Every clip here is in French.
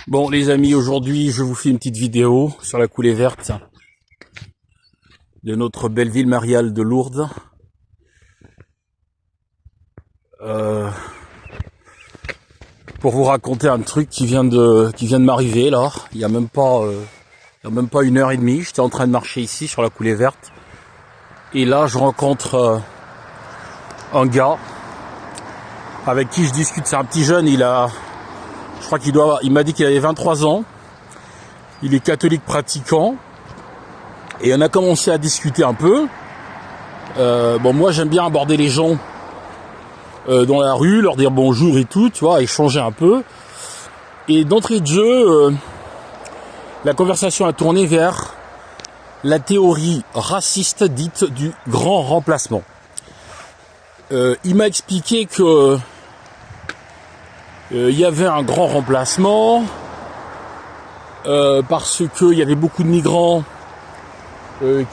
Bon les amis, aujourd'hui je vous fais une petite vidéo sur la coulée verte de notre belle ville mariale de Lourdes. Pour vous raconter un truc qui vient de m'arriver là, il y a même pas 1 heure et demie, j'étais en train de marcher ici sur la coulée verte et là je rencontre un gars avec qui je discute. C'est un petit jeune, je crois il m'a dit qu'il avait 23 ans, il est catholique pratiquant. Et on a commencé à discuter un peu. Bon, moi j'aime bien aborder les gens dans la rue, leur dire bonjour et tout, tu vois, échanger un peu. Et d'entrée de jeu, la conversation a tourné vers la théorie raciste dite du grand remplacement. Il m'a expliqué que il y avait un grand remplacement parce qu'il y avait beaucoup de migrants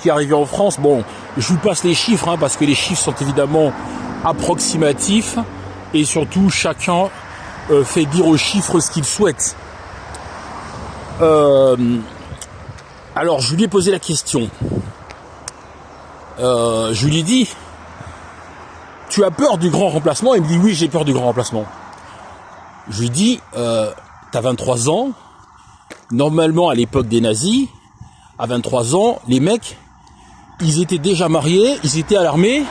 qui arrivait en France. Bon, je vous passe les chiffres parce que les chiffres sont évidemment approximatifs et surtout chacun fait dire aux chiffres ce qu'il souhaite. Alors je lui ai posé la question. Je lui ai dit, tu as peur du grand remplacement? Il me dit oui, j'ai peur du grand remplacement. Je lui ai dit, t'as 23 ans, normalement à l'époque des nazis, à 23 ans, les mecs, ils étaient déjà mariés, ils étaient à l'armée,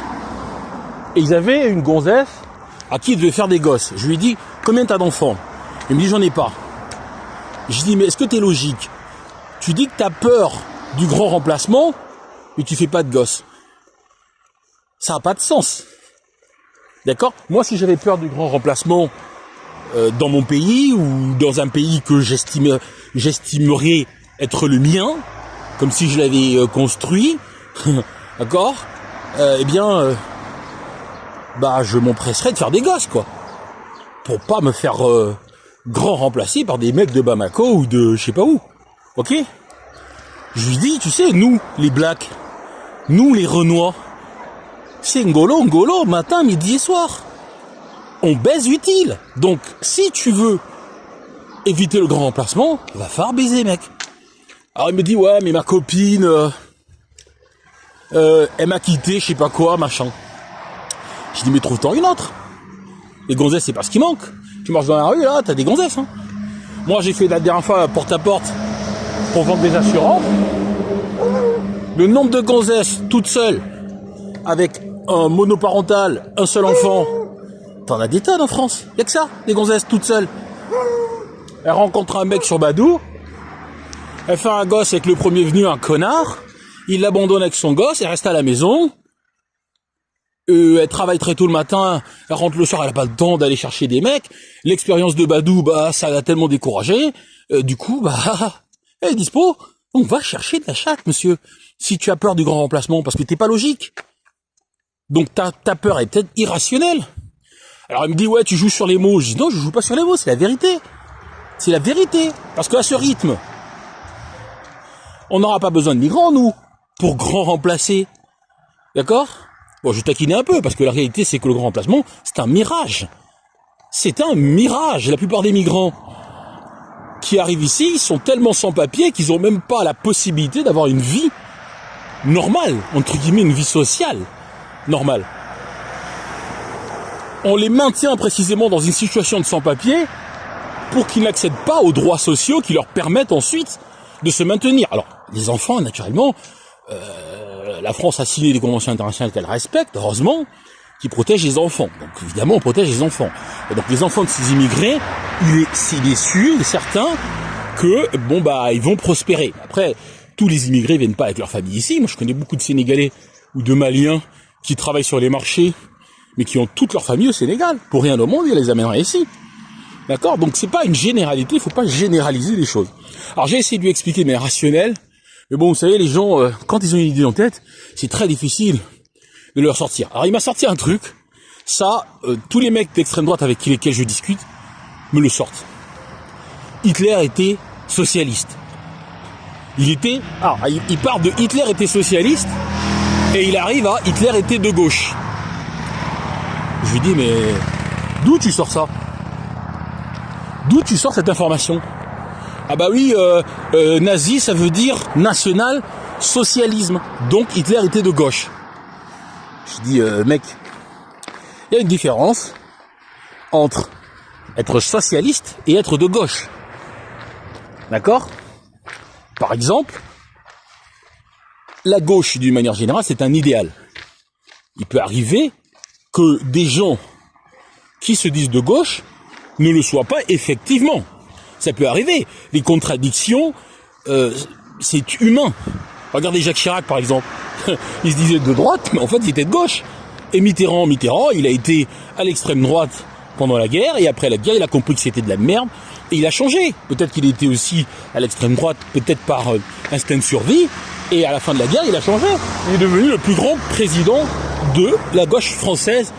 et ils avaient une gonzesse à qui ils devaient faire des gosses. Je lui ai dit, combien t'as d'enfants? Il me dit, j'en ai pas. Je lui ai dit, mais est-ce que t'es logique? Tu dis que t'as peur du grand remplacement, mais tu fais pas de gosses. Ça n'a pas de sens. D'accord? Moi, si j'avais peur du grand remplacement dans mon pays, ou dans un pays que j'estimerais être le mien, comme si je l'avais construit, d'accord, je m'empresserais de faire des gosses, quoi, pour pas me faire grand remplacer par des mecs de Bamako ou de je sais pas où, ok. Je lui dis, tu sais, nous, les blacks, nous, les Renois, c'est ngolo, matin, midi et soir. On baise utile. Donc, si tu veux éviter le grand remplacement, va falloir baiser, mec. Alors il me dit, ouais, mais ma copine, elle m'a quitté, je sais pas quoi, machin. Je dis, mais trouve-t'en une autre. Les gonzesses, c'est pas ce qui manque. Tu marches dans la rue, là, t'as des gonzesses. Moi, j'ai fait la dernière fois porte-à-porte pour vendre des assurances. Le nombre de gonzesses toutes seules, avec un monoparental, un seul enfant, t'en as des tonnes en France. Y'a que ça, des gonzesses toutes seules. Elle rencontre un mec sur Badoo. Elle fait un gosse avec le premier venu, un connard. Il l'abandonne avec son gosse, elle reste à la maison. Elle travaille très tôt le matin, elle rentre le soir, elle n'a pas le temps d'aller chercher des mecs. L'expérience de Badoo, ça l'a tellement découragé. Du coup, elle est dispo. On va chercher de la chatte, monsieur. Si tu as peur du grand remplacement, parce que t'es pas logique. Donc ta peur est peut-être irrationnelle. Alors elle me dit, ouais, tu joues sur les mots. Je dis, non, je joue pas sur les mots, c'est la vérité. C'est la vérité. Parce qu'à ce rythme, on n'aura pas besoin de migrants, nous, pour grand remplacer. D'accord? Bon, je taquinais un peu, parce que la réalité, c'est que le grand remplacement, c'est un mirage. C'est un mirage. La plupart des migrants qui arrivent ici, ils sont tellement sans papier qu'ils n'ont même pas la possibilité d'avoir une vie normale, entre guillemets, une vie sociale normale. On les maintient précisément dans une situation de sans-papier pour qu'ils n'accèdent pas aux droits sociaux qui leur permettent ensuite de se maintenir. Alors, les enfants, naturellement, la France a signé des conventions internationales qu'elle respecte, heureusement, qui protègent les enfants. Donc, évidemment, on protège les enfants. Et donc, les enfants de ces immigrés, il est sûr et certain que, ils vont prospérer. Après, tous les immigrés viennent pas avec leur famille ici. Moi, je connais beaucoup de Sénégalais ou de Maliens qui travaillent sur les marchés, mais qui ont toute leur famille au Sénégal. Pour rien au monde, ils les amèneraient ici. D'accord? Donc c'est pas une généralité, il faut pas généraliser les choses. Alors j'ai essayé de lui expliquer, mais rationnel. Mais bon, vous savez, les gens, quand ils ont une idée en tête, c'est très difficile de leur sortir. Alors il m'a sorti un truc, ça, tous les mecs d'extrême droite avec lesquels je discute me le sortent. Hitler était socialiste. Il part de Hitler était socialiste, et il arrive à Hitler était de gauche. Je lui dis, mais d'où tu sors ça? D'où tu sors cette information? Ah bah oui, nazi, ça veut dire national-socialisme. Donc Hitler était de gauche. Je dis, mec, il y a une différence entre être socialiste et être de gauche. D'accord ? Par exemple, la gauche, d'une manière générale, c'est un idéal. Il peut arriver que des gens qui se disent de gauche ne le soient pas effectivement. Ça peut arriver. Les contradictions, c'est humain. Regardez Jacques Chirac, par exemple. Il se disait de droite, mais en fait, il était de gauche. Et Mitterrand, il a été à l'extrême droite pendant la guerre, et après la guerre, il a compris que c'était de la merde, et il a changé. Peut-être qu'il était aussi à l'extrême droite, peut-être par instinct de survie, et à la fin de la guerre, il a changé. Il est devenu le plus grand président de la gauche française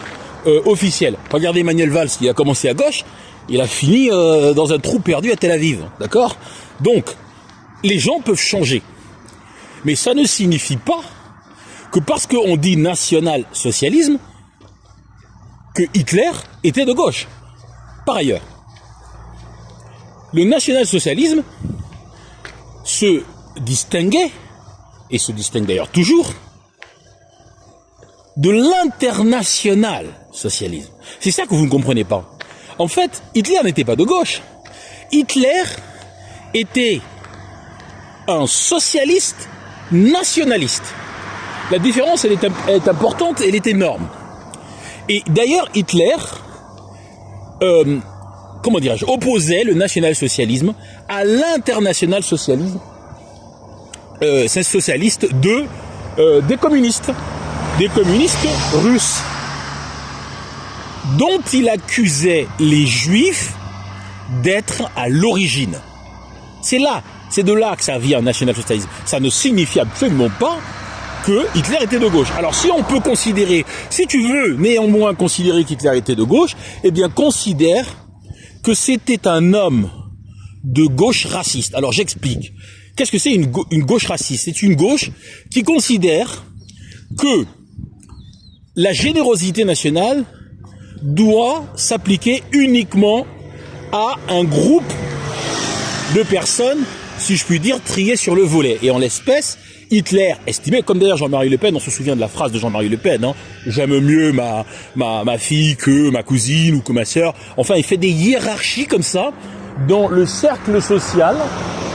officielle. Regardez Manuel Valls, qui a commencé à gauche, il a fini dans un trou perdu à Tel Aviv, d'accord ? Donc, les gens peuvent changer. Mais ça ne signifie pas que parce qu'on dit national-socialisme, que Hitler était de gauche. Par ailleurs, le national-socialisme se distinguait, et se distingue d'ailleurs toujours, de l'international-socialisme. C'est ça que vous ne comprenez pas. En fait, Hitler n'était pas de gauche. Hitler était un socialiste nationaliste. La différence, elle est importante, elle est énorme. Et d'ailleurs, Hitler, opposait le national-socialisme à l'international-socialisme socialiste des communistes russes, dont il accusait les juifs d'être à l'origine. C'est de là que ça vient, national-socialisme. Ça ne signifie absolument pas que Hitler était de gauche. Alors si on peut considérer, si tu veux néanmoins considérer qu'Hitler était de gauche, eh bien considère que c'était un homme de gauche raciste. Alors j'explique. Qu'est-ce que c'est une gauche raciste ? C'est une gauche qui considère que la générosité nationale doit s'appliquer uniquement à un groupe de personnes, si je puis dire, triées sur le volet. Et en l'espèce, Hitler estimait, comme d'ailleurs Jean-Marie Le Pen, on se souvient de la phrase de Jean-Marie Le Pen, j'aime mieux ma fille que ma cousine ou que ma sœur. Enfin, il fait des hiérarchies comme ça dans le cercle social,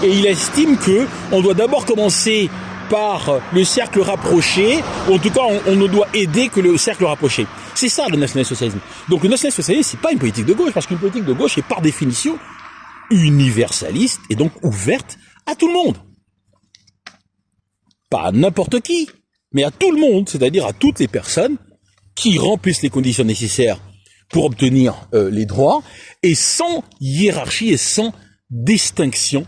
et il estime que on doit d'abord commencer par le cercle rapproché, ou en tout cas on ne doit aider que le cercle rapproché. C'est ça le national-socialisme. Donc le national-socialisme, c'est pas une politique de gauche, parce qu'une politique de gauche est par définition universaliste et donc ouverte à tout le monde. Pas à n'importe qui, mais à tout le monde, c'est-à-dire à toutes les personnes qui remplissent les conditions nécessaires pour obtenir les droits, et sans hiérarchie et sans distinction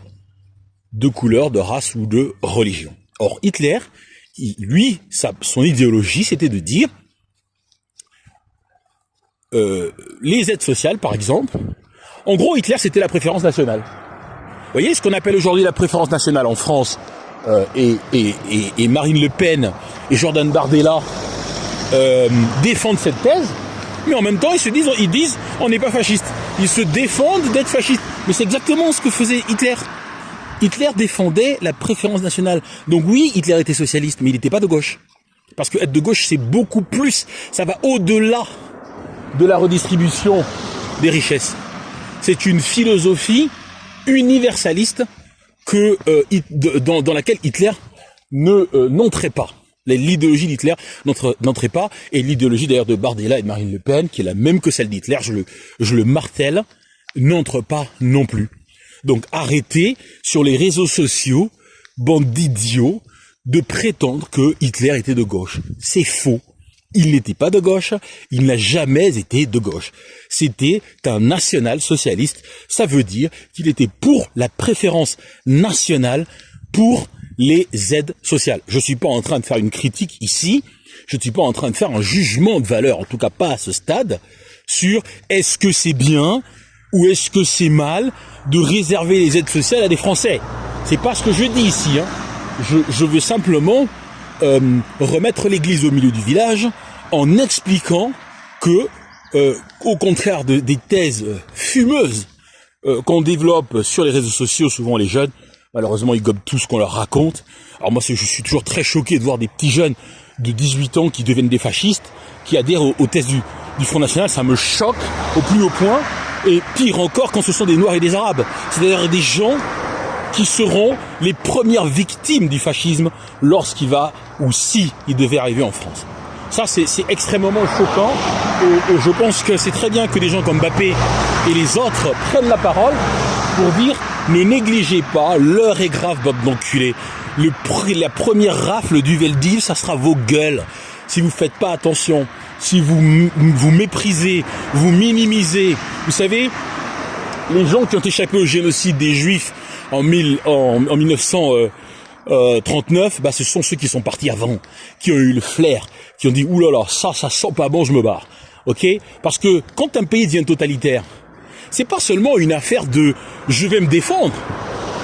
de couleur, de race ou de religion. Or, Hitler, son idéologie, c'était de dire les aides sociales, par exemple. En gros, Hitler, c'était la préférence nationale. Vous voyez, ce qu'on appelle aujourd'hui la préférence nationale en France, et Marine Le Pen et Jordan Bardella défendent cette thèse, mais en même temps, ils disent, on n'est pas fasciste. Ils se défendent d'être fascistes. Mais c'est exactement ce que faisait Hitler. Hitler défendait la préférence nationale. Donc oui, Hitler était socialiste, mais il n'était pas de gauche. Parce que être de gauche, c'est beaucoup plus. Ça va au-delà de la redistribution des richesses. C'est une philosophie universaliste dans laquelle Hitler n'entrait pas. L'idéologie d'Hitler n'entrait pas, et l'idéologie d'ailleurs de Bardella et de Marine Le Pen, qui est la même que celle d'Hitler, je le martèle, n'entre pas non plus. Donc arrêtez sur les réseaux sociaux, bande d'idiots, de prétendre que Hitler était de gauche. C'est faux. Il n'était pas de gauche, il n'a jamais été de gauche. C'était un national-socialiste, ça veut dire qu'il était pour la préférence nationale pour les aides sociales. Je suis pas en train de faire une critique ici, je ne suis pas en train de faire un jugement de valeur, en tout cas pas à ce stade, sur est-ce que c'est bien ou est-ce que c'est mal de réserver les aides sociales à des Français. C'est pas ce que je dis ici, Je veux simplement remettre l'église au milieu du village en expliquant que, au contraire des thèses fumeuses qu'on développe sur les réseaux sociaux, souvent les jeunes, malheureusement ils gobent tout ce qu'on leur raconte. Alors moi je suis toujours très choqué de voir des petits jeunes de 18 ans qui deviennent des fascistes, qui adhèrent au test du Front National, ça me choque au plus haut point, et pire encore quand ce sont des Noirs et des Arabes, c'est-à-dire des gens qui seront les premières victimes du fascisme lorsqu'il va, ou si il devait arriver en France. Ça, c'est extrêmement choquant, et je pense que c'est très bien que des gens comme Mbappé et les autres prennent la parole pour dire ne négligez pas, l'heure est grave, bande d'enculés. La première rafle du Veldiv, ça sera vos gueules. Si vous faites pas attention, si vous méprisez, vous minimisez, vous savez, les gens qui ont échappé au génocide des Juifs en 1939, bah ce sont ceux qui sont partis avant, qui ont eu le flair, qui ont dit oulala, ça sent pas bon, je me barre. Ok? Parce que quand un pays devient totalitaire, c'est pas seulement une affaire de je vais me défendre,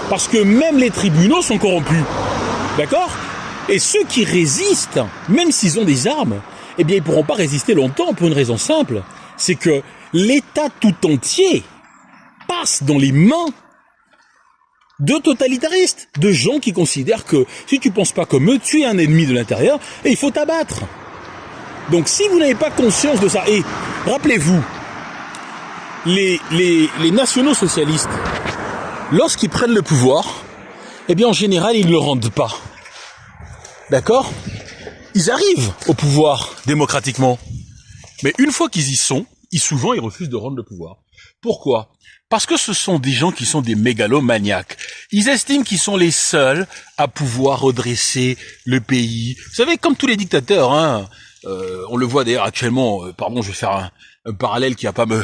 parce que même les tribunaux sont corrompus, d'accord? Et ceux qui résistent, même s'ils ont des armes, eh bien ils pourront pas résister longtemps pour une raison simple, c'est que l'État tout entier passe dans les mains de totalitaristes, de gens qui considèrent que si tu penses pas comme eux, tu es un ennemi de l'intérieur et il faut t'abattre. Donc si vous n'avez pas conscience de ça, et rappelez-vous, les nationaux socialistes, lorsqu'ils prennent le pouvoir, eh bien en général ils ne le rendent pas. D'accord? Ils arrivent au pouvoir démocratiquement. Mais une fois qu'ils y sont, souvent ils refusent de rendre le pouvoir. Pourquoi? Parce que ce sont des gens qui sont des mégalomaniaques. Ils estiment qu'ils sont les seuls à pouvoir redresser le pays. Vous savez, comme tous les dictateurs, hein, on le voit d'ailleurs actuellement, pardon, je vais faire un parallèle qui va pas me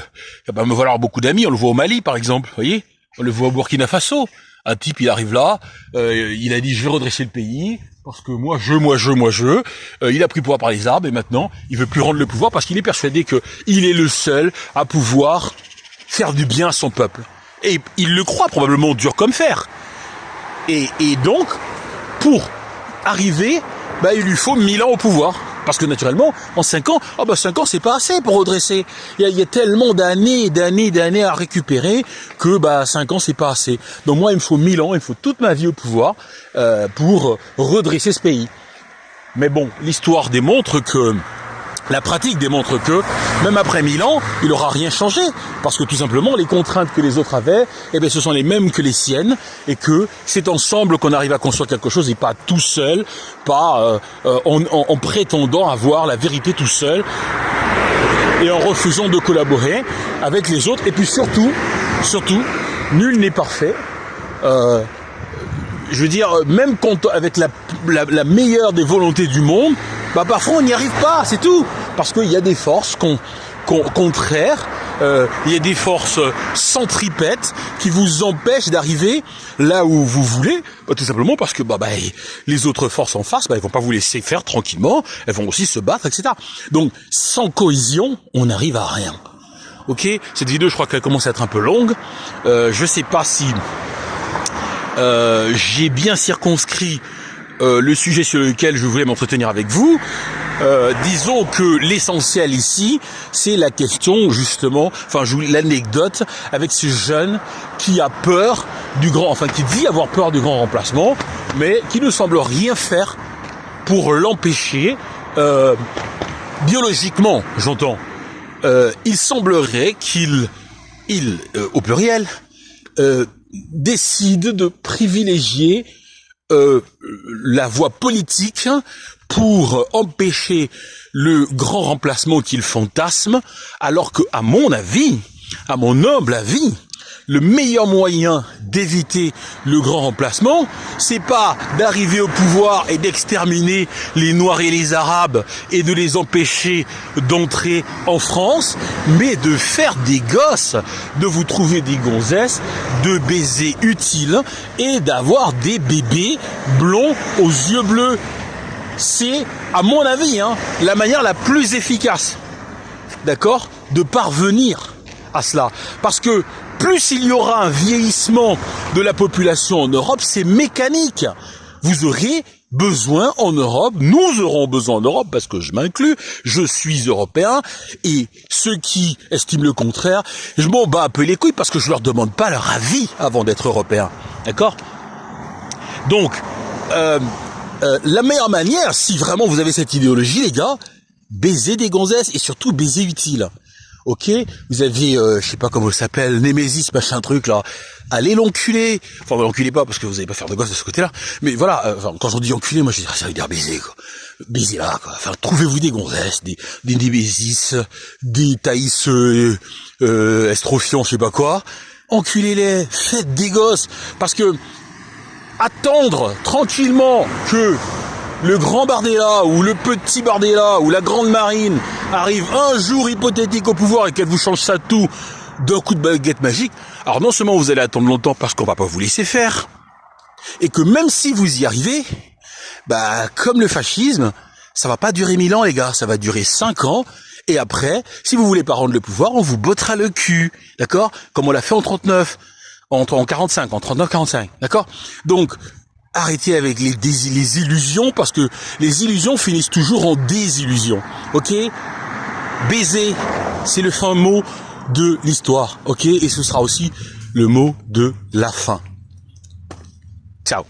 valoir beaucoup d'amis, on le voit au Mali par exemple, vous voyez, on le voit au Burkina Faso. Un type, il arrive là, il a dit je vais redresser le pays, parce que moi je. Il a pris le pouvoir par les arbres et maintenant il veut plus rendre le pouvoir parce qu'il est persuadé que il est le seul à pouvoir faire du bien à son peuple. Et il le croit probablement dur comme fer. Et donc, pour arriver, bah, il lui faut 1000 ans au pouvoir. Parce que naturellement, en 5 ans, 5 ans c'est pas assez pour redresser. Il y a tellement d'années à récupérer que 5 ans c'est pas assez. Donc moi il me faut 1000 ans, il me faut toute ma vie au pouvoir pour redresser ce pays. Mais bon, l'histoire démontre que, la pratique démontre que, même après 1000 ans, il n'aura rien changé. Parce que tout simplement, les contraintes que les autres avaient, eh bien, ce sont les mêmes que les siennes. Et que c'est ensemble qu'on arrive à construire quelque chose et pas tout seul, pas en prétendant avoir la vérité tout seul et en refusant de collaborer avec les autres. Et puis surtout, nul n'est parfait. Je veux dire, même quand avec la meilleure des volontés du monde, parfois on n'y arrive pas, c'est tout. Parce qu'il y a des forces contraires, il y a des forces centripètes qui vous empêchent d'arriver là où vous voulez, tout simplement parce que les autres forces en face, elles vont pas vous laisser faire tranquillement, elles vont aussi se battre, etc. Donc sans cohésion, on n'arrive à rien. Ok, cette vidéo, je crois qu'elle commence à être un peu longue. Je sais pas si j'ai bien circonscrit le sujet sur lequel je voulais m'entretenir avec vous. Disons que l'essentiel ici, c'est la question justement, l'anecdote avec ce jeune qui a peur qui dit avoir peur du grand remplacement, mais qui ne semble rien faire pour l'empêcher, biologiquement, j'entends. Il semblerait qu'il au pluriel, décide de privilégier la voie politique pour empêcher le grand remplacement qu'il fantasme, alors que, à mon avis, à mon humble avis, le meilleur moyen d'éviter le grand remplacement, c'est pas d'arriver au pouvoir et d'exterminer les Noirs et les Arabes et de les empêcher d'entrer en France, mais de faire des gosses, de vous trouver des gonzesses, de baisers utiles et d'avoir des bébés blonds aux yeux bleus. C'est, à mon avis, la manière la plus efficace, d'accord, de parvenir à cela. Parce que plus il y aura un vieillissement de la population en Europe, c'est mécanique. vous aurez besoin en Europe, nous aurons besoin en Europe, parce que je m'inclus, je suis européen, et ceux qui estiment le contraire, je m'en bats un peu les couilles parce que je leur demande pas leur avis avant d'être européen. D'accord? Donc, la meilleure manière, si vraiment vous avez cette idéologie, les gars, baiser des gonzesses et surtout baiser utile. Ok, vous avez, je sais pas comment ça s'appelle, Némésis, machin truc là. Allez l'enculer. Enfin, l'enculez pas parce que vous allez pas faire de gosse de ce côté-là. Mais voilà, quand je dis enculer, moi je dis ça veut dire baiser quoi. Baiser là quoi. Enfin, trouvez-vous des gonzesses, des Némésis, des Thaïs Estrophion, je sais pas quoi. Enculez-les, faites des gosses. Parce que attendre tranquillement que le grand Bardella ou le petit Bardella ou la grande Marine arrive un jour hypothétique au pouvoir et qu'elle vous change ça tout d'un coup de baguette magique, alors non seulement vous allez attendre longtemps parce qu'on va pas vous laisser faire, et que même si vous y arrivez, bah comme le fascisme, ça va pas durer 1000 ans les gars, ça va durer 5 ans, et après, si vous voulez pas rendre le pouvoir, on vous bottera le cul, d'accord? Comme on l'a fait en 39, en 45, en 39-45, d'accord? Donc, arrêtez avec les illusions, parce que les illusions finissent toujours en désillusion, ok? Baiser, c'est le fin mot de l'histoire, ok? Et ce sera aussi le mot de la fin. Ciao.